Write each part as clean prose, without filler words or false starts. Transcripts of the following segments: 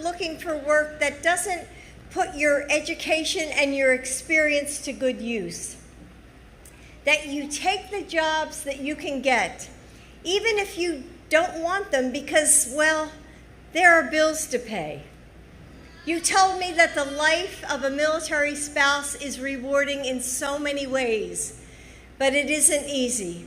looking for work that doesn't put your education and your experience to good use. That you take the jobs that you can get, even if you don't want them because, well, there are bills to pay. You told me that the life of a military spouse is rewarding in so many ways, but it isn't easy.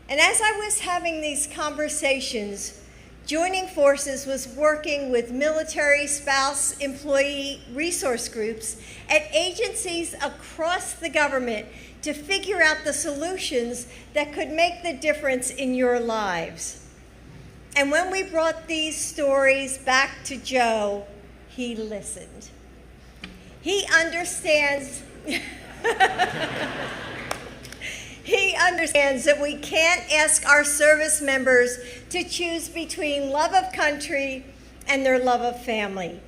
And as I was having these conversations, joining forces was working with military spouse employee resource groups at agencies across the government to figure out the solutions that could make the difference in your lives. And when we brought these stories back to Joe, he listened. He understands. He understands that we can't ask our service members to choose between love of country and their love of family.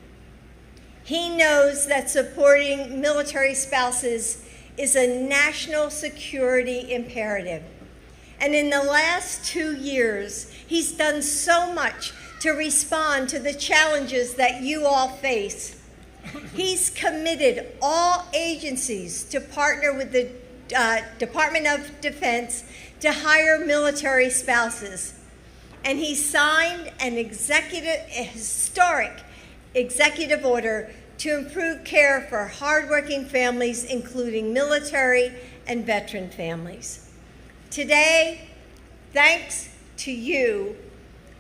He knows that supporting military spouses is a national security imperative. And in the last 2 years, he's done so much to respond to the challenges that you all face. He's committed all agencies to partner with the Department of Defense to hire military spouses. And he signed an historic executive order to improve care for hardworking families, including military and veteran families. Today, thanks to you,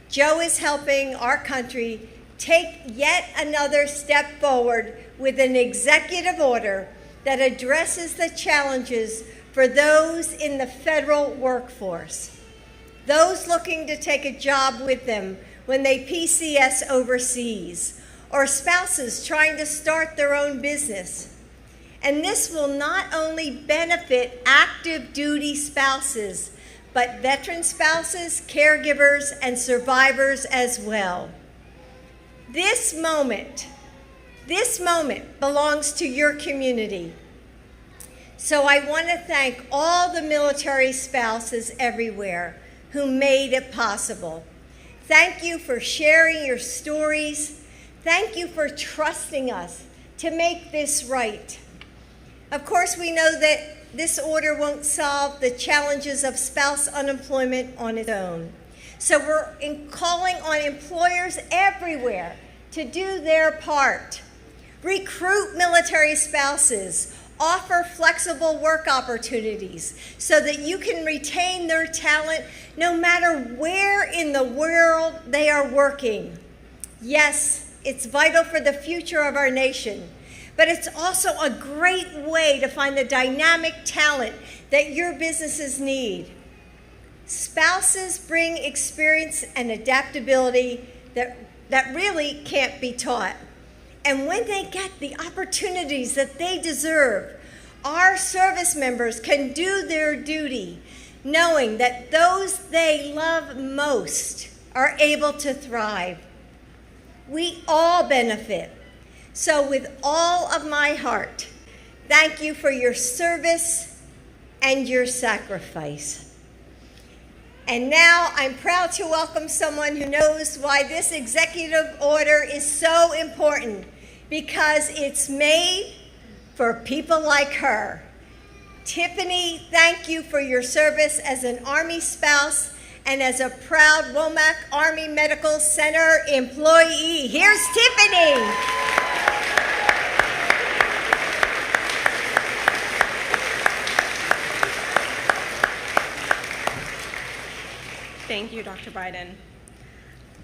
Joe is helping our country take yet another step forward with an executive order that addresses the challenges for those in the federal workforce, those looking to take a job with them when they PCS overseas, or spouses trying to start their own business. And this will not only benefit active duty spouses, but veteran spouses, caregivers, and survivors as well. This moment belongs to your community. So I want to thank all the military spouses everywhere who made it possible. Thank you for sharing your stories. Thank you for trusting us to make this right. Of course, we know that this order won't solve the challenges of spouse unemployment on its own. So we're calling on employers everywhere to do their part. Recruit military spouses, offer flexible work opportunities so that you can retain their talent no matter where in the world they are working. Yes, it's vital for the future of our nation, but it's also a great way to find the dynamic talent that your businesses need. Spouses bring experience and adaptability that really can't be taught. And when they get the opportunities that they deserve, our service members can do their duty, knowing that those they love most are able to thrive. We all benefit. So with all of my heart, thank you for your service and your sacrifice. And now I'm proud to welcome someone who knows why this executive order is so important, because it's made for people like her. Tiffany, thank you for your service as an Army spouse and as a proud Womack Army Medical Center employee. Here's Tiffany. Thank you, Dr. Biden.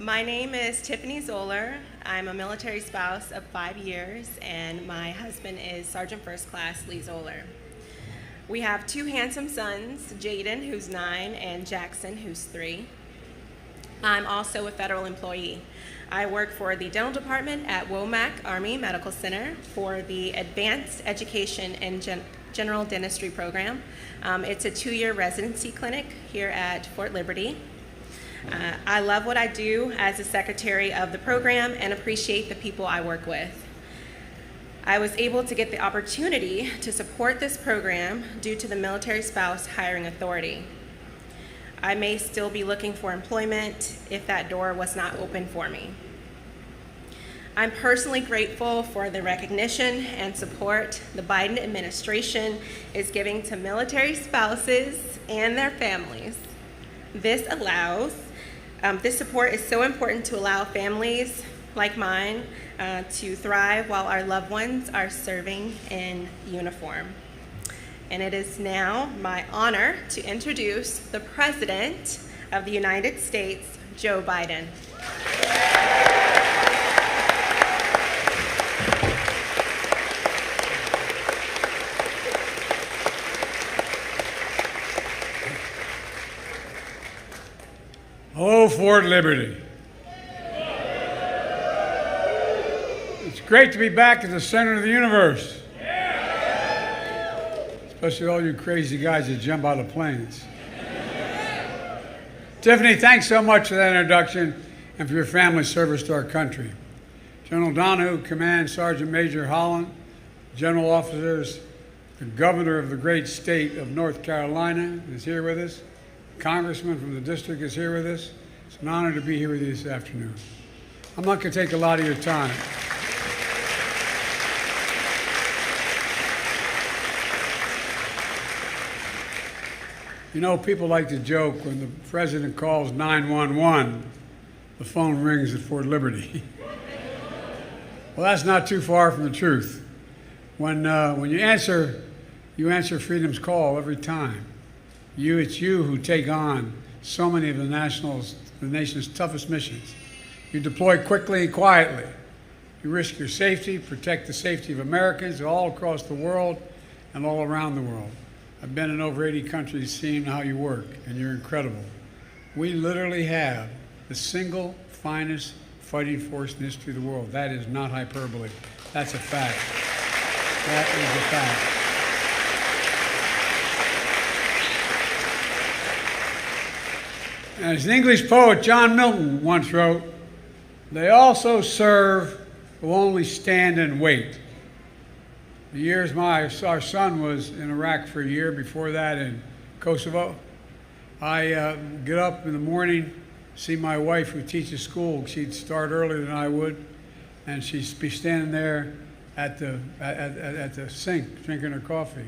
My name is Tiffany Zoller. I'm a military spouse of 5 years, and my husband is Sergeant First Class Lee Zoller. We have 2 handsome sons, Jaden, who's 9, and Jackson, who's 3. I'm also a federal employee. I work for the dental department at Womack Army Medical Center for the Advanced Education and General Dentistry program. It's a 2-year residency clinic here at Fort Liberty. I love what I do as a secretary of the program and appreciate the people I work with. I was able to get the opportunity to support this program due to the Military Spouse Hiring Authority. I may still be looking for employment if that door was not open for me. I'm personally grateful for the recognition and support the Biden administration is giving to military spouses and their families. This support is so important to allow families like mine to thrive while our loved ones are serving in uniform. And it is now my honor to introduce the President of the United States, Joe Biden. Hello, Fort Liberty. It's great to be back at the center of the universe. Especially all you crazy guys that jump out of planes. Tiffany, thanks so much for that introduction and for your family's service to our country. General Donahue, Command Sergeant Major Holland, general officers, the governor of the great state of North Carolina is here with us. Congressman from the district is here with us. It's an honor to be here with you this afternoon. I'm not going to take a lot of your time. You know, people like to joke when the president calls 911, the phone rings at Fort Liberty. Well, that's not too far from the truth. When you answer freedom's call every time. It's you who take on so many of the nation's toughest missions. You deploy quickly and quietly. You risk your safety, protect the safety of Americans all across the world and all around the world. I've been in over 80 countries seeing how you work, and you're incredible. We literally have the single finest fighting force in the history of the world. That is not hyperbole. That's a fact. That is a fact. As the English poet John Milton once wrote, they also serve who only stand and wait. The years our son was in Iraq for a year, before that in Kosovo, I get up in the morning, see my wife who teaches school. She'd start earlier than I would, and she'd be standing there at the sink drinking her coffee,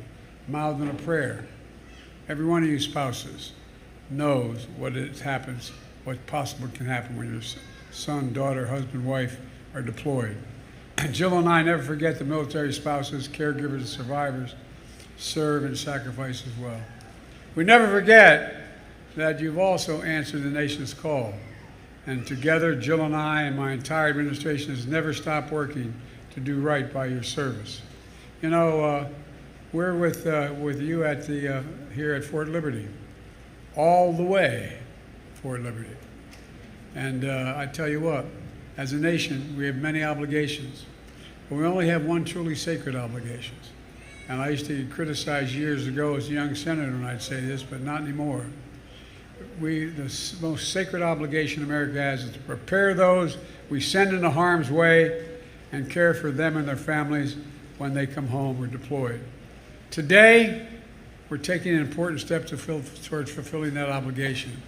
mouthing a prayer. Every one of you spouses knows what happens, what possible can happen when your son, daughter, husband, wife are deployed. Jill and I never forget the military spouses, caregivers, and survivors serve and sacrifice as well. We never forget that you've also answered the nation's call. And together, Jill and I and my entire administration has never stopped working to do right by your service. You know, we're with you at here at Fort Liberty, all the way, Fort Liberty. And I tell you what, as a nation, we have many obligations, but we only have one truly sacred obligation. And I used to get criticized years ago as a young senator when I'd say this, but not anymore. The most sacred obligation America has is to prepare those we send into harm's way and care for them and their families when they come home or deployed. Today, we're taking an important step towards fulfilling that obligation.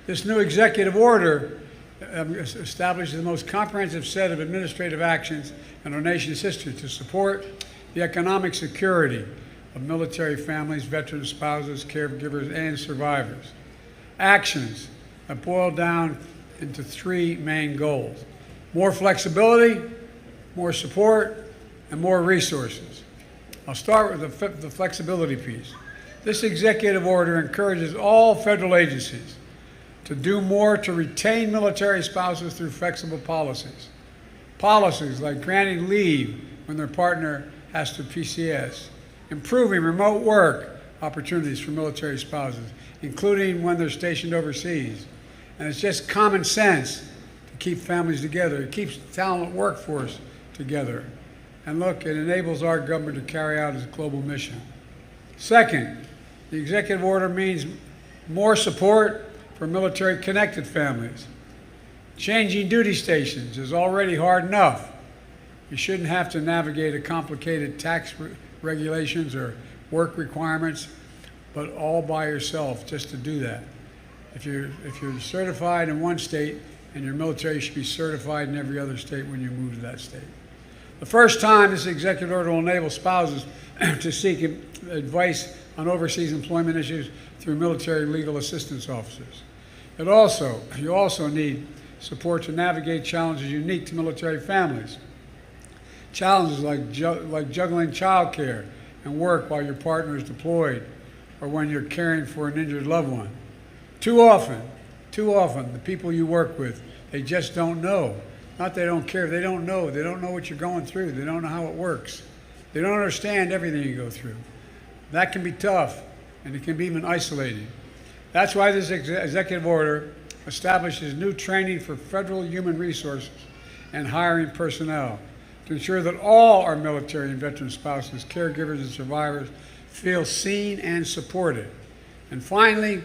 This new executive order establishes the most comprehensive set of administrative actions in our nation's history to support the economic security of military families, veteran spouses, caregivers, and survivors. Actions that boil down into three main goals: more flexibility, more support, and more resources. I'll start with the flexibility piece. This executive order encourages all federal agencies to do more to retain military spouses through flexible policies. Policies like granting leave when their partner has to PCS, improving remote work opportunities for military spouses, including when they're stationed overseas. And it's just common sense to keep families together. It keeps the talent workforce together. And look, it enables our government to carry out its global mission. Second, the executive order means more support for military-connected families. Changing duty stations is already hard enough. You shouldn't have to navigate a complicated tax regulations or work requirements, but all by yourself just to do that. If you're certified in one state and your military should be certified in every other state when you move to that state. The first time, this executive order will enable spouses to seek advice on overseas employment issues through military legal assistance officers. You also need support to navigate challenges unique to military families. Challenges like juggling child care and work while your partner is deployed or when you're caring for an injured loved one. Too often, the people you work with, they just don't know. Not they don't care, they don't know. They don't know what you're going through. They don't know how it works. They don't understand everything you go through. That can be tough, and it can be even isolating. That's why this executive order establishes new training for federal human resources and hiring personnel to ensure that all our military and veteran spouses, caregivers, and survivors feel seen and supported. And finally,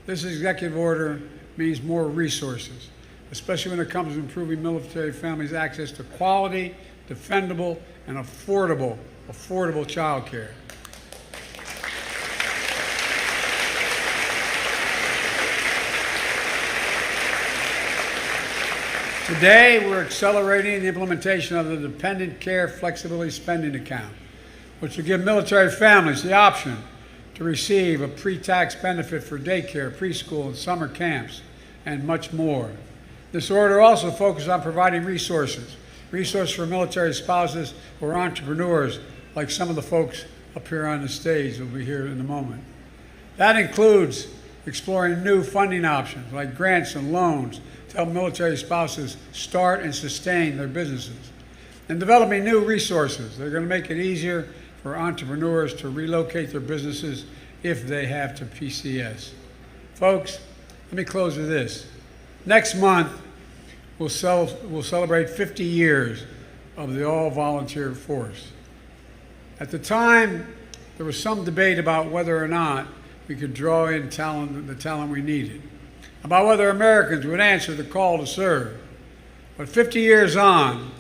this executive order means more resources, especially when it comes to improving military families' access to quality, defendable, and affordable child care. Today, we're accelerating the implementation of the Dependent Care Flexibility Spending Account, which will give military families the option to receive a pre-tax benefit for daycare, preschool, and summer camps, and much more. This order also focuses on providing resources for military spouses or entrepreneurs, like some of the folks up here on the stage will be here in a moment. That includes exploring new funding options like grants and loans to help military spouses start and sustain their businesses, and developing new resources that are going to make it easier for entrepreneurs to relocate their businesses if they have to PCS. Folks, let me close with this. Next month, we'll celebrate 50 years of the all-volunteer force. At the time, there was some debate about whether or not we could draw in the talent we needed, about whether Americans would answer the call to serve. But 50 years on,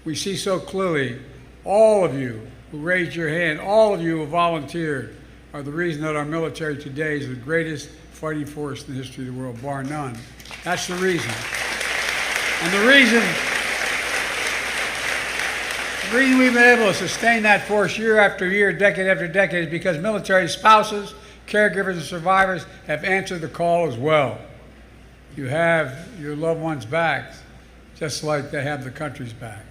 we see so clearly all of you who raised your hand, all of you who volunteered, are the reason that our military today is the greatest fighting force in the history of the world, bar none. That's the reason. And the reason we've been able to sustain that force year after year, decade after decade, is because military spouses, caregivers, and survivors have answered the call as well. You have your loved ones' backs, just like they have the country's back.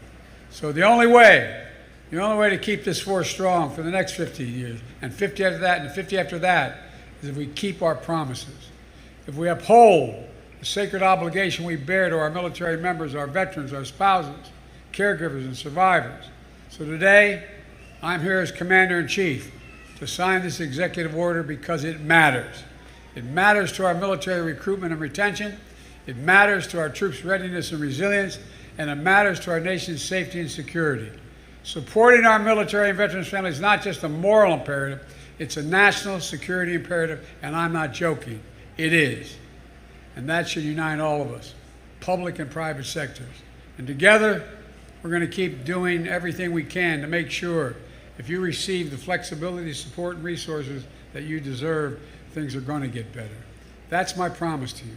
So the only way to keep this force strong for the next 50 years, and 50 after that, and 50 after that, is if we keep our promises. If we uphold the sacred obligation we bear to our military members, our veterans, our spouses, caregivers, and survivors. So today, I'm here as Commander-in-Chief to sign this executive order because it matters. It matters to our military recruitment and retention. It matters to our troops' readiness and resilience. And it matters to our nation's safety and security. Supporting our military and veterans families is not just a moral imperative, it's a national security imperative, and I'm not joking. It is. And that should unite all of us, public and private sectors. And together, we're going to keep doing everything we can to make sure if you receive the flexibility, support, and resources that you deserve, things are going to get better. That's my promise to you.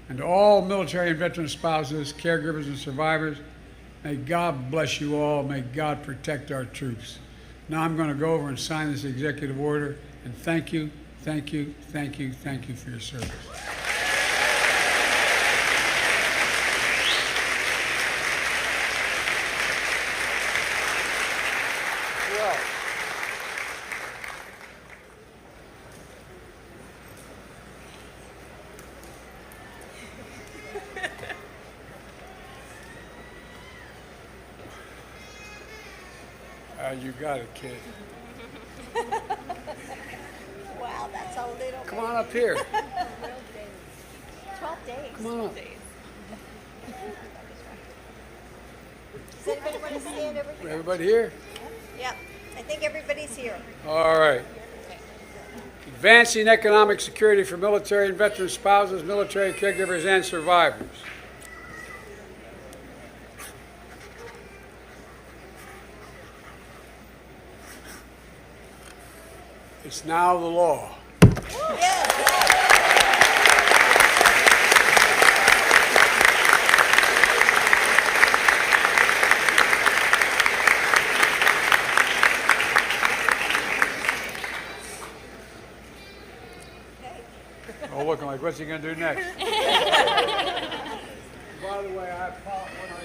And to all military and veteran spouses, caregivers, and survivors, may God bless you all. May God protect our troops. Now I'm going to go over and sign this executive order, and thank you for your service. You got it, kid. Wow, that's a little. Come on up here. 12 days. Come on up. Does anybody want to stand over here? Everybody here? Yep, I think everybody's here. All right. Advancing economic security for military and veteran spouses, military caregivers, and survivors. It's now the law. What's he going to do next? By the way, when I